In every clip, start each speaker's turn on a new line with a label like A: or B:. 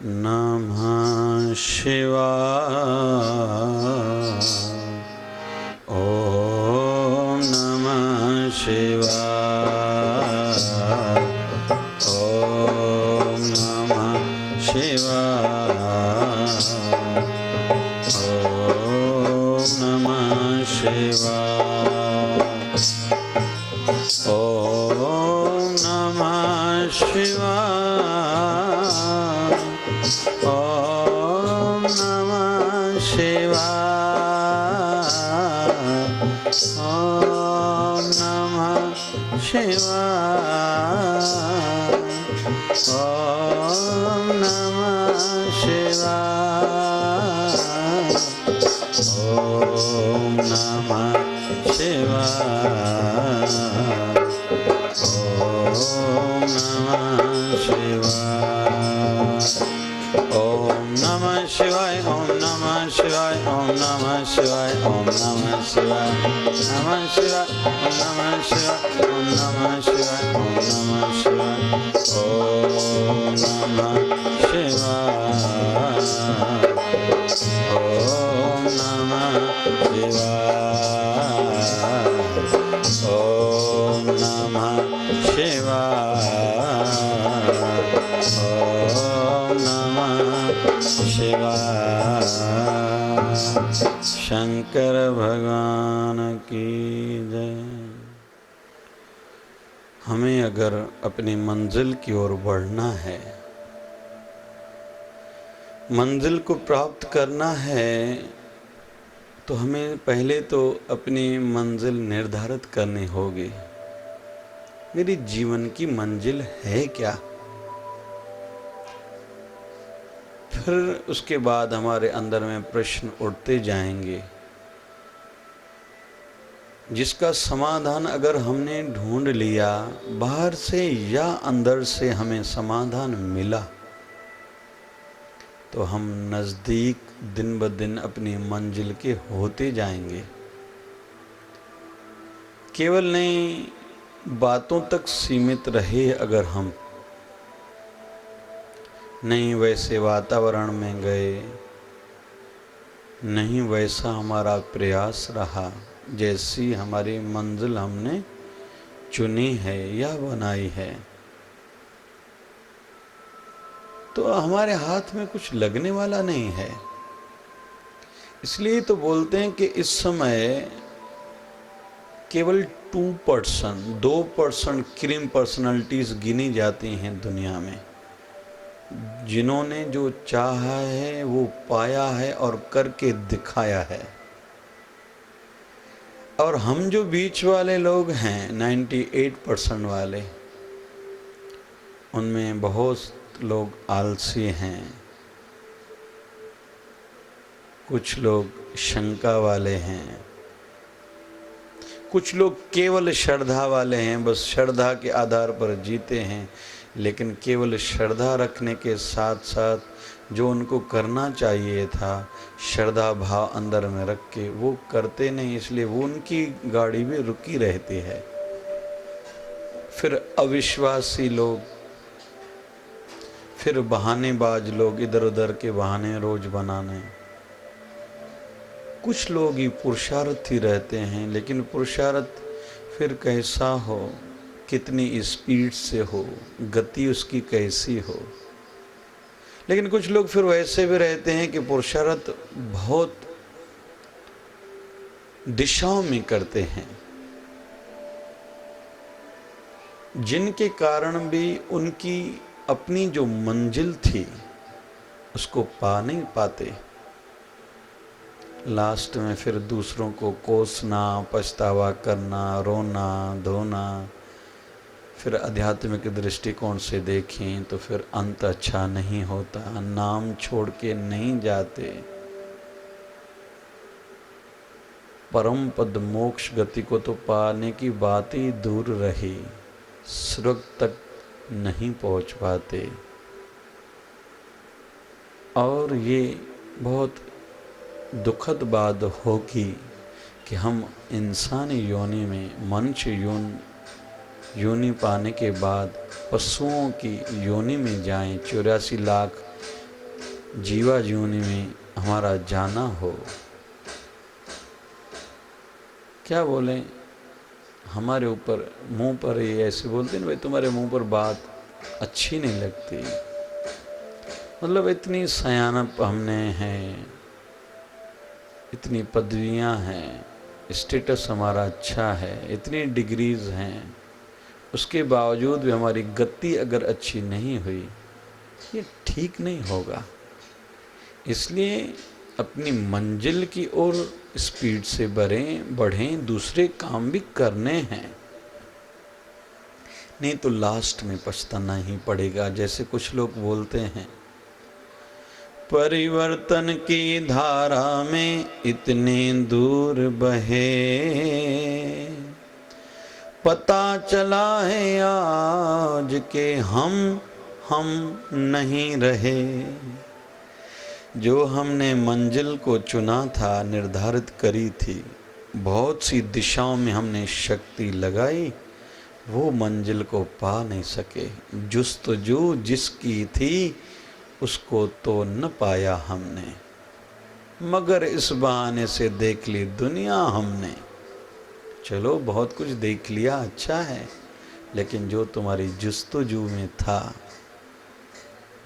A: नमः शिवाय। ओम नमः शिवाय। ओम नमः शिवाय। ओम नमः शिवाय। ओम नमः शिवाय। ओम नमः शिवाय। ओम नमः शिवाय। ओम नमः शिवाय। ओम नमः शिवाय। ओम नमः शिवाय। ओम नमः शिवाय। ओम नमः शिवाय। ओम नमः शिवाय। ओम नमः शिवाय। नमः शिवाय। ओम नमः शिवाय। ओम नमः शिवाय। ओम नमः शिवाय। ओम नमः शिवाय। ओम नमः शिवाय। ओम नमः शिवाय। ओम नमः शिवाय। शंकर भगवान की जय। हमें अगर अपनी मंजिल की ओर बढ़ना है, मंजिल को प्राप्त करना है, तो हमें पहले तो अपनी मंजिल निर्धारित करनी होगी। मेरी जीवन की मंजिल है क्या? फिर उसके बाद हमारे अंदर में प्रश्न उठते जाएंगे, जिसका समाधान अगर हमने ढूंढ लिया, बाहर से या अंदर से हमें समाधान मिला, तो हम नज़दीक दिन ब दिन अपनी मंजिल के होते जाएंगे। केवल नहीं बातों तक सीमित रहे अगर हम, नहीं वैसे वातावरण में गए, नहीं वैसा हमारा प्रयास रहा, जैसी हमारी मंजिल हमने चुनी है या बनाई है, तो हमारे हाथ में कुछ लगने वाला नहीं है। इसलिए तो बोलते हैं कि इस समय केवल 2% क्रीम पर्सनालिटीज गिनी जाती हैं दुनिया में, जिन्होंने जो चाहा है वो पाया है और करके दिखाया है। और हम जो बीच वाले लोग हैं 98% वाले, उनमें बहुत लोग आलसी हैं, कुछ लोग शंका वाले हैं, कुछ लोग केवल श्रद्धा वाले हैं, बस श्रद्धा के आधार पर जीते हैं। लेकिन केवल श्रद्धा रखने के साथ साथ जो उनको करना चाहिए था श्रद्धा भाव अंदर में रख के वो करते नहीं, इसलिए वो उनकी गाड़ी भी रुकी रहती है। फिर अविश्वासी लोग, फिर बहानेबाज लोग, इधर उधर के बहाने रोज बनाने। कुछ लोग ही पुरुषार्थी रहते हैं, लेकिन पुरुषार्थ फिर कैसा हो, कितनी स्पीड से हो, गति उसकी कैसी हो। लेकिन कुछ लोग फिर वैसे भी रहते हैं कि पुरुषार्थ बहुत दिशाओं में करते हैं, जिनके कारण भी उनकी अपनी जो मंजिल थी उसको पा नहीं पाते। लास्ट में फिर दूसरों को कोसना, पछतावा करना, रोना धोना। फिर आध्यात्मिक दृष्टिकोण से देखें तो फिर अंत अच्छा नहीं होता, नाम छोड़ के नहीं जाते, परम पद मोक्ष गति को तो पाने की बात ही दूर रही, स्वर्ग तक नहीं पहुंच पाते। और ये बहुत दुखद बात होगी कि हम इंसानी योनि में, मनुष्य योनि पाने के बाद पशुओं की योनि में जाएं, 84 लाख जीवा जीवनी में हमारा जाना हो। क्या बोलें, हमारे ऊपर मुंह पर ही ऐसे बोलते हैं भाई तुम्हारे मुंह पर बात अच्छी नहीं लगती, मतलब इतनी सयानप हमने हैं, इतनी पदवियां हैं, स्टेटस हमारा अच्छा है, इतनी डिग्रीज हैं, उसके बावजूद भी हमारी गति अगर अच्छी नहीं हुई, ये ठीक नहीं होगा। इसलिए अपनी मंजिल की ओर स्पीड से बढ़ें, दूसरे काम भी करने हैं, नहीं तो लास्ट में पछताना ही पड़ेगा। जैसे कुछ लोग बोलते हैं, परिवर्तन की धारा में इतने दूर बहे, पता चला है आज के हम नहीं रहे। जो हमने मंजिल को चुना था, निर्धारित करी थी, बहुत सी दिशाओं में हमने शक्ति लगाई, वो मंजिल को पा नहीं सके। जुस्तजू जिसकी थी उसको तो न पाया हमने, मगर इस बहाने से देख ली दुनिया हमने। चलो बहुत कुछ देख लिया, अच्छा है, लेकिन जो तुम्हारी जुस्तजू में था,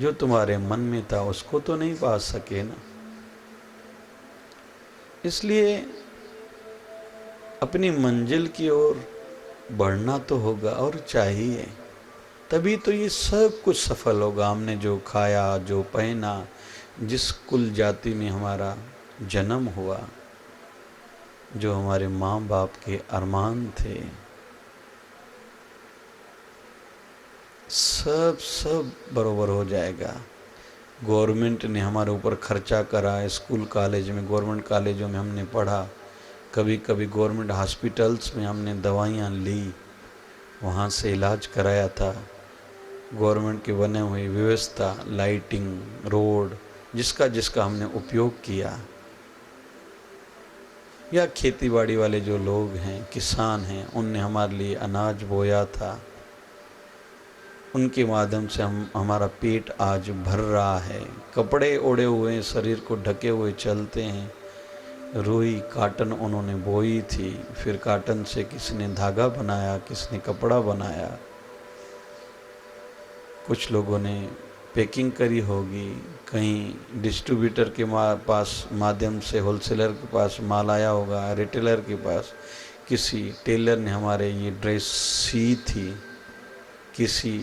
A: जो तुम्हारे मन में था, उसको तो नहीं पा सके ना। इसलिए अपनी मंजिल की ओर बढ़ना तो होगा और चाहिए, तभी तो ये सब कुछ सफल होगा। हमने जो खाया, जो पहना, जिस कुल जाति में हमारा जन्म हुआ, जो हमारे माँ बाप के अरमान थे, सब बरोबर हो जाएगा। गवर्नमेंट ने हमारे ऊपर खर्चा करा, स्कूल कॉलेज में, गवर्नमेंट कॉलेजों में हमने पढ़ा, कभी कभी गवर्नमेंट हॉस्पिटल्स में हमने दवाइयाँ ली, वहाँ से इलाज कराया था। गवर्नमेंट की बने हुई व्यवस्था, लाइटिंग, रोड, जिसका हमने उपयोग किया। या खेती बाड़ी वाले जो लोग हैं, किसान हैं, उनने हमारे लिए अनाज बोया था, उनके माध्यम से हमारा पेट आज भर रहा है। कपड़े ओढ़े हुए, शरीर को ढके हुए चलते हैं। रुई काटन उन्होंने बोई थी, फिर काटन से किसी ने धागा बनाया, किसी ने कपड़ा बनाया, कुछ लोगों ने पैकिंग करी होगी, कहीं डिस्ट्रीब्यूटर के पास माध्यम से होलसेलर के पास माल आया होगा, रिटेलर के पास, किसी टेलर ने हमारे ये ड्रेस सी थी, किसी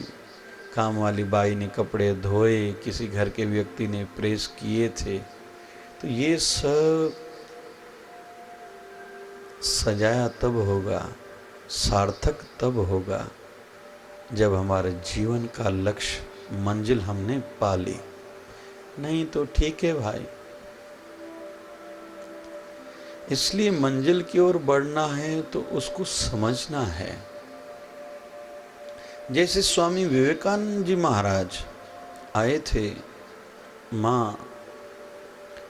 A: काम वाली बाई ने कपड़े धोए, किसी घर के व्यक्ति ने प्रेस किए थे। तो ये सब सजाया तब होगा, सार्थक तब होगा, जब हमारे जीवन का लक्ष्य, मंजिल हमने पा ली। नहीं तो ठीक है भाई। इसलिए मंजिल की ओर बढ़ना है तो उसको समझना है। जैसे स्वामी विवेकानंद जी महाराज आए थे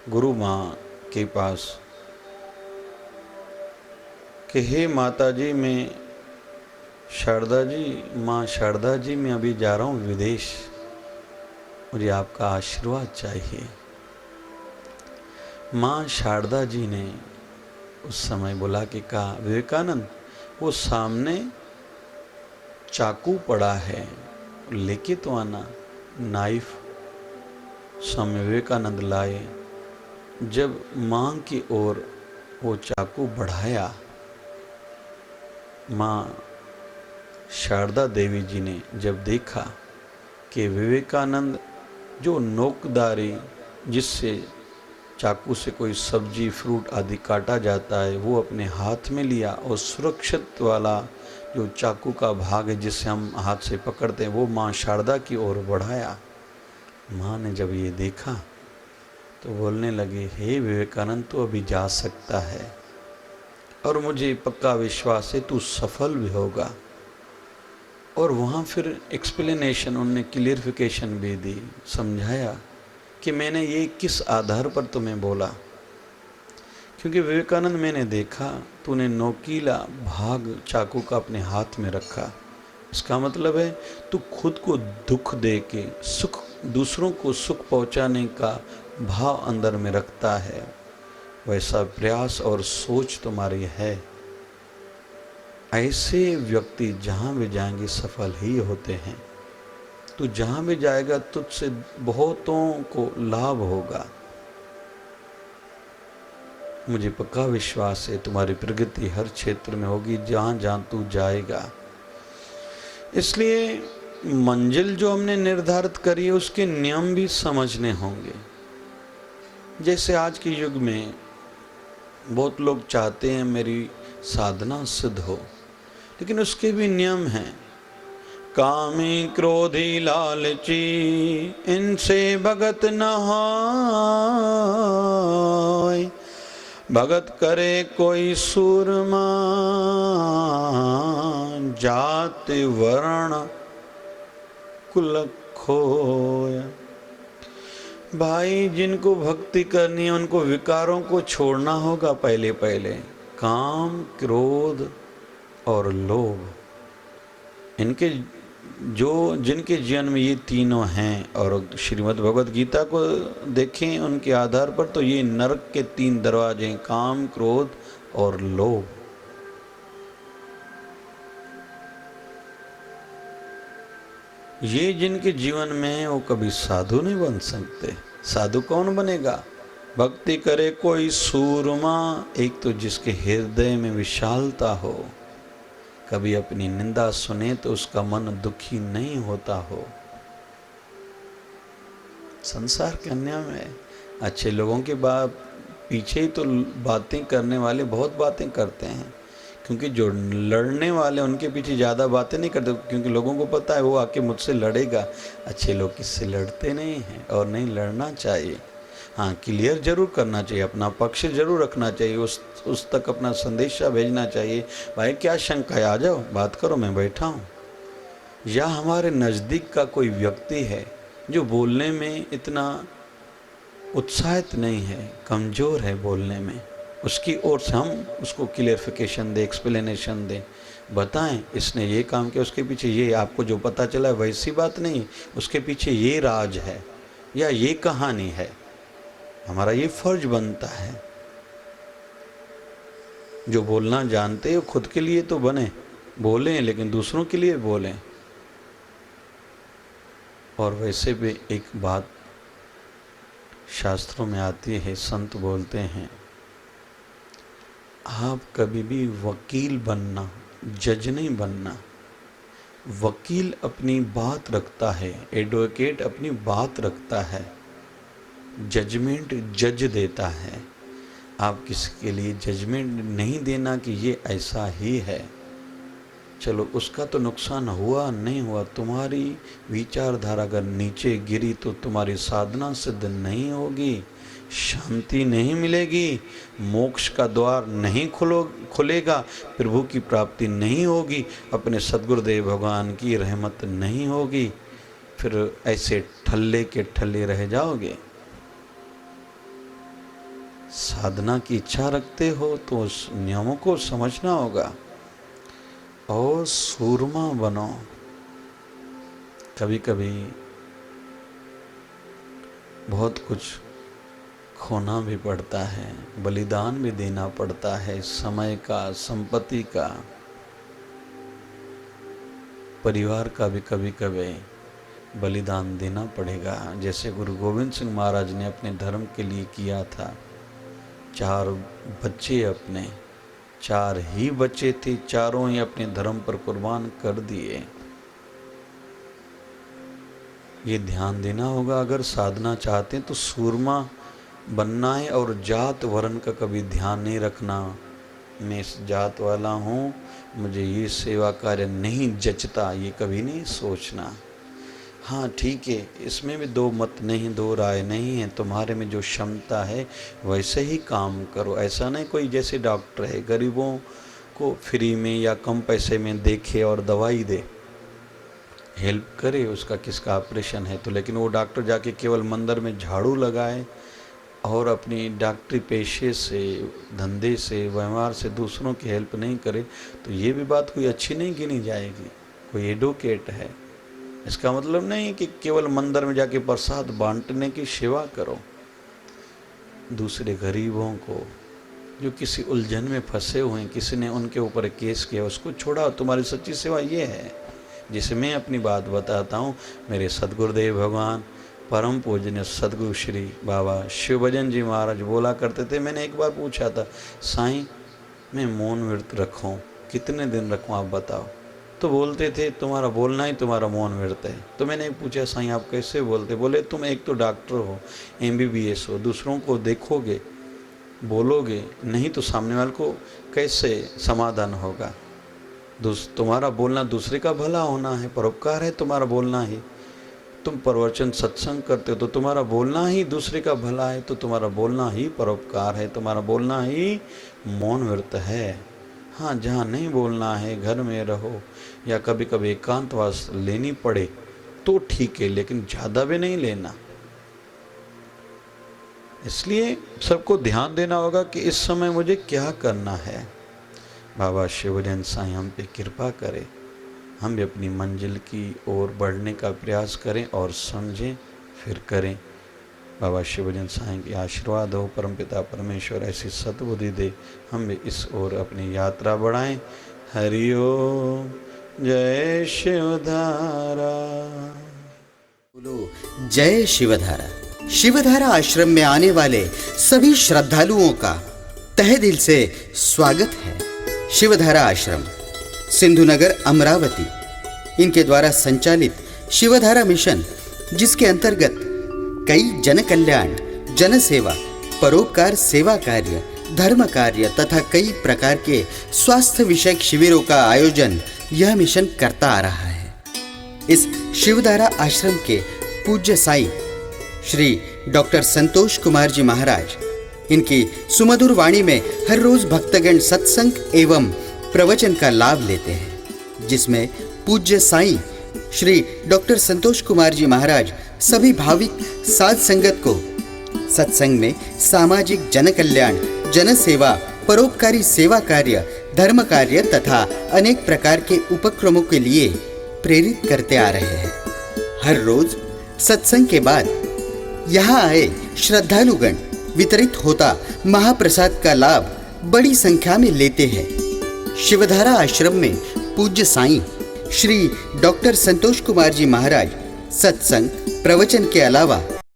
A: गुरु माँ के पास कि हे माता जी, मैं शारदा जी, माँ शारदा जी, मैं अभी जा रहा हूँ विदेश, मुझे आपका आशीर्वाद चाहिए। माँ शारदा जी ने उस समय बुला के कहा, विवेकानंद, वो सामने चाकू पड़ा है, लेके तो आना। नाइफ स्वामी विवेकानंद लाए। जब माँ की ओर वो चाकू बढ़ाया, माँ शारदा देवी जी ने जब देखा कि विवेकानंद जो नोकदारी, जिससे चाकू से कोई सब्जी, फ्रूट आदि काटा जाता है, वो अपने हाथ में लिया, और सुरक्षित वाला जो चाकू का भाग है जिससे हम हाथ से पकड़ते हैं, वो माँ शारदा की ओर बढ़ाया। माँ ने जब ये देखा तो बोलने लगे, हे विवेकानंद, तू अभी जा सकता है, और मुझे पक्का विश्वास है तू सफल भी होगा। और वहाँ फिर एक्सप्लेनेशन, उनने क्लियरिफिकेशन भी दी, समझाया कि मैंने ये किस आधार पर तुम्हें बोला। क्योंकि विवेकानंद, मैंने देखा तूने नोकीला भाग चाकू का अपने हाथ में रखा, इसका मतलब है तू खुद को दुख दे के सुख दूसरों को सुख पहुंचाने का भाव अंदर में रखता है, वैसा प्रयास और सोच तुम्हारी है, ऐसे व्यक्ति जहाँ भी जाएंगे सफल ही होते हैं। तू जहाँ भी जाएगा तुझसे बहुतों को लाभ होगा। मुझे पक्का विश्वास है तुम्हारी प्रगति हर क्षेत्र में होगी जहाँ जहाँ तू जाएगा। इसलिए मंजिल जो हमने निर्धारित करी है उसके नियम भी समझने होंगे। जैसे आज के युग में बहुत लोग चाहते हैं मेरी साधना सिद्ध हो, लेकिन उसके भी नियम हैं। कामी क्रोधी लालची इनसे भगत न होय, भगत करे कोई सूरमा जाति वर्ण कुल खोय। भाई जिनको भक्ति करनी है उनको विकारों को छोड़ना होगा। पहले काम क्रोध और लोभ, इनके जिनके जीवन में ये तीनों हैं, और श्रीमद् भगवद गीता को देखें उनके आधार पर तो ये नरक के 3 दरवाजे हैं, काम क्रोध और लोभ। ये जिनके जीवन में है वो कभी साधु नहीं बन सकते। साधु कौन बनेगा? भक्ति करे कोई सूरमा, एक तो जिसके हृदय में विशालता हो, कभी अपनी निंदा सुने तो उसका मन दुखी नहीं होता हो। संसार के अन्य में अच्छे लोगों के पीछे ही तो बातें करने वाले बहुत बातें करते हैं, क्योंकि जो लड़ने वाले उनके पीछे ज़्यादा बातें नहीं करते, क्योंकि लोगों को पता है वो आके मुझसे लड़ेगा। अच्छे लोग किससे लड़ते नहीं हैं और नहीं लड़ना चाहिए। हाँ, क्लियर जरूर करना चाहिए, अपना पक्ष जरूर रखना चाहिए, उस तक अपना संदेशा भेजना चाहिए। भाई क्या शंका है, आ जाओ बात करो, मैं बैठा हूँ। या हमारे नज़दीक का कोई व्यक्ति है जो बोलने में इतना उत्साहित नहीं है, कमज़ोर है बोलने में, उसकी ओर से हम उसको क्लियरिफिकेशन दें, एक्सप्लेनेशन दें, बताएं इसने ये काम किया, उसके पीछे ये, आपको जो पता चला है वैसी बात नहीं, उसके पीछे ये राज है या ये कहानी है। हमारा ये फर्ज बनता है। जो बोलना जानते हो खुद के लिए तो बने, बोलें, लेकिन दूसरों के लिए बोलें। और वैसे भी एक बात शास्त्रों में आती है, संत बोलते हैं, आप कभी भी वकील बनना, जज नहीं बनना। वकील अपनी बात रखता है, एडवोकेट अपनी बात रखता है, जजमेंट जज देता है। आप किसी के लिए जजमेंट नहीं देना कि ये ऐसा ही है। चलो उसका तो नुकसान हुआ नहीं हुआ, तुम्हारी विचारधारा अगर नीचे गिरी तो तुम्हारी साधना सिद्ध नहीं होगी, शांति नहीं मिलेगी, मोक्ष का द्वार नहीं खुलेगा, प्रभु की प्राप्ति नहीं होगी, अपने सद्गुरुदेव भगवान की रहमत नहीं होगी, फिर ऐसे ठल्ले के ठल्ले रह जाओगे। साधना की इच्छा रखते हो तो उस नियमों को समझना होगा और सूरमा बनो। कभी कभी बहुत कुछ खोना भी पड़ता है, बलिदान भी देना पड़ता है, समय का, संपत्ति का, परिवार का भी कभी कभी बलिदान देना पड़ेगा। जैसे गुरु गोविंद सिंह महाराज ने अपने धर्म के लिए किया था। 4 बच्चे अपने, 4 ही बच्चे थे, चारों ही अपने धर्म पर कुर्बान कर दिए। ये ध्यान देना होगा। अगर साधना चाहते हैं तो सूरमा बनना है, और जात वर्ण का कभी ध्यान नहीं रखना। मैं इस जात वाला हूँ, मुझे ये सेवा कार्य नहीं जचता, ये कभी नहीं सोचना। हाँ ठीक है, इसमें भी 2 मत नहीं, 2 राय नहीं है। तुम्हारे में जो क्षमता है वैसे ही काम करो। ऐसा नहीं कोई जैसे डॉक्टर है, गरीबों को फ्री में या कम पैसे में देखे और दवाई दे, हेल्प करे, उसका किसका ऑपरेशन है तो, लेकिन वो डॉक्टर जाके केवल मंदिर में झाड़ू लगाए और अपनी डॉक्टरी पेशे से, धंधे से, व्यवहार से दूसरों की हेल्प नहीं करे, तो ये भी बात कोई अच्छी नहीं गिनी जाएगी। कोई एडवोकेट है, इसका मतलब नहीं कि केवल मंदिर में जाके प्रसाद बांटने की सेवा करो। दूसरे गरीबों को, जो किसी उलझन में फंसे हुए हैं, किसी ने उनके ऊपर केस किया, उसको छोड़ाओ। तुम्हारी सच्ची सेवा ये है। जिसे मैं अपनी बात बताता हूँ, मेरे सदगुरुदेव भगवान परम पूजनीय सदगुरु श्री बाबा शिवभजन जी महाराज बोला करते थे। मैंने एक बार पूछा था, साईं मैं मौन व्रत रखूं, कितने दिन रखूं आप बताओ। तो बोलते थे तुम्हारा बोलना ही तुम्हारा मौन व्रत है। तो मैंने पूछा, साईं आप कैसे बोलते? बोले तुम एक तो डॉक्टर हो, MBBS हो, दूसरों को देखोगे, बोलोगे, नहीं तो सामने वाले को कैसे समाधान होगा। तुम्हारा बोलना दूसरे का भला होना है, परोपकार है तुम्हारा बोलना ही। तुम प्रवचन सत्संग करते हो तो तुम्हारा बोलना ही दूसरे का भला है, तो तुम्हारा बोलना ही परोपकार है, तुम्हारा बोलना ही मौन व्रत है। हाँ, जहाँ नहीं बोलना है, घर में रहो या कभी कभी एकांतवास लेनी पड़े तो ठीक है, लेकिन ज़्यादा भी नहीं लेना। इसलिए सबको ध्यान देना होगा कि इस समय मुझे क्या करना है। बाबा शिवभजन साईं हम पे कृपा करें, हम भी अपनी मंजिल की ओर बढ़ने का प्रयास करें और समझें फिर करें। बाबा शिवभजन साईं की आशीर्वाद हो, परमपिता परमेश्वर ऐसी सद्बुद्धि दे, हम भी इस ओर अपनी यात्रा बढ़ाएं। हरि ओम, जय शिवधारा।
B: बोलो जय शिवधारा। शिवधारा आश्रम में आने वाले सभी श्रद्धालुओं का तहे दिल से स्वागत है। शिवधारा आश्रम सिंधुनगर अमरावती, इनके द्वारा संचालित शिवधारा मिशन, जिसके अंतर्गत कई जन कल्याण, जन सेवा, परोपकार सेवा कार्य, धर्म कार्य तथा कई प्रकार के स्वास्थ्य विषयक शिविरों का आयोजन यह मिशन करता आ रहा है। इस शिवधारा आश्रम के पूज्य साईं श्री डॉक्टर संतोष कुमार जी महाराज, इनकी सुमधुर वाणी में हर रोज भक्तगण सत्संग एवं प्रवचन का लाभ लेते हैं, जिसमें पूज्य साईं श्री डॉक्टर संतोष कुमार जी महाराज सभी भाविक साध संगत को सत्संग में सामाजिक जन कल्याण, जन सेवा, परोपकारी सेवा कार्य, धर्म कार्य तथा अनेक प्रकार के उपक्रमों के लिए प्रेरित करते आ रहे हैं। हर रोज सत्संग के बाद यहाँ आए श्रद्धालुगण वितरित होता महाप्रसाद का लाभ बड़ी संख्या में लेते हैं। शिवधारा आश्रम में पूज्य साईं श्री डॉक्टर संतोष कुमार जी महाराज सत्संग, प्रवचन के अलावा